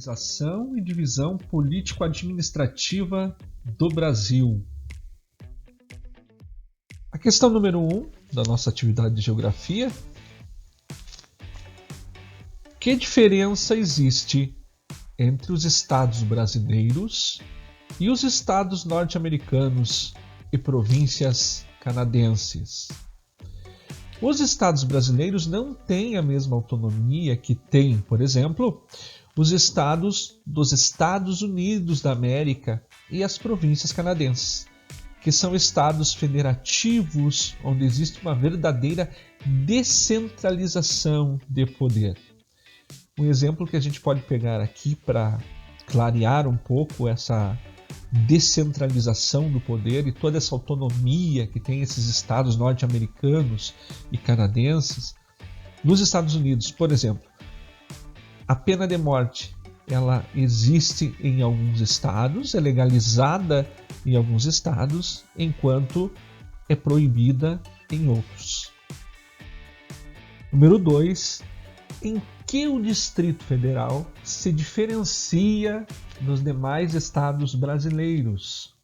Organização e divisão político-administrativa do Brasil. A questão número 1 da nossa atividade de geografia: que diferença existe entre os estados brasileiros e os estados norte-americanos e províncias canadenses? Os estados brasileiros não têm a mesma autonomia que têm, por exemplo, os estados dos Estados Unidos da América e as províncias canadenses, que são estados federativos onde existe uma verdadeira descentralização de poder. Um exemplo que a gente pode pegar aqui para clarear um pouco essa descentralização do poder e toda essa autonomia que tem esses estados norte-americanos e canadenses. Nos Estados Unidos, por exemplo, a pena de morte ela existe em alguns estados, é legalizada em alguns estados, enquanto é proibida em outros. Número 2, em que o Distrito Federal se diferencia dos demais estados brasileiros?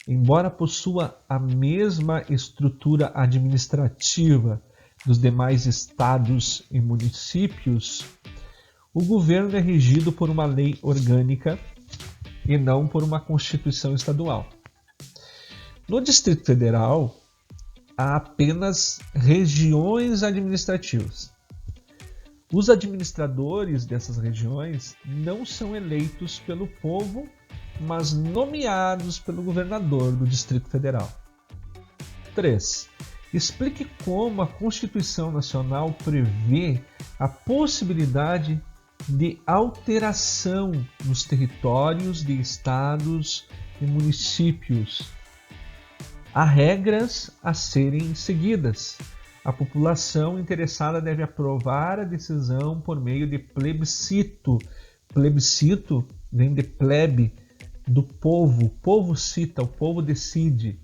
Embora possua a mesma estrutura administrativa dos demais estados e municípios, o governo é regido por uma lei orgânica e não por uma Constituição estadual. No Distrito Federal, há apenas regiões administrativas. Os administradores dessas regiões não são eleitos pelo povo, mas nomeados pelo governador do Distrito Federal. 3. Explique como a Constituição Nacional prevê a possibilidade de alteração nos territórios de estados e municípios. Há regras a serem seguidas. A população interessada deve aprovar a decisão por meio de plebiscito. Plebiscito vem de plebe, do povo. O povo cita, o povo decide.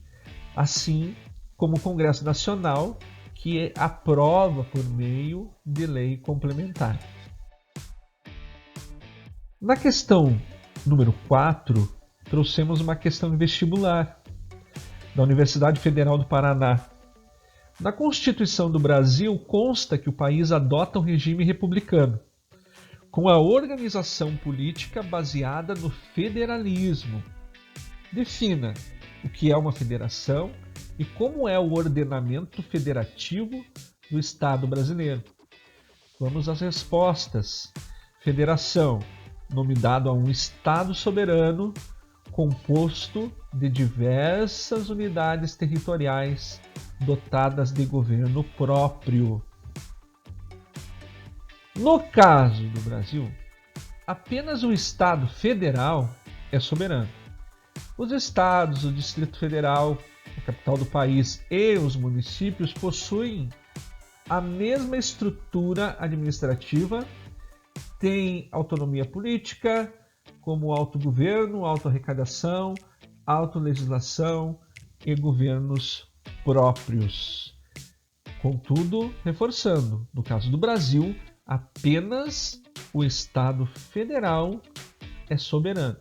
Assim como o Congresso Nacional, que aprova por meio de lei complementar. Na questão número 4, trouxemos uma questão de vestibular da Universidade Federal do Paraná. Na Constituição do Brasil consta que o país adota um regime republicano, com a organização política baseada no federalismo. Defina o que é uma federação e como é o ordenamento federativo do Estado brasileiro. Vamos às respostas. Federação, nome dado a um Estado soberano composto de diversas unidades territoriais dotadas de governo próprio. No caso do Brasil, apenas o Estado Federal é soberano. Os estados, o Distrito Federal, a capital do país e os municípios possuem a mesma estrutura administrativa, têm autonomia política, como autogoverno, autorrecadação, autolegislação e governos próprios. Contudo, reforçando, no caso do Brasil, apenas o Estado Federal é soberano.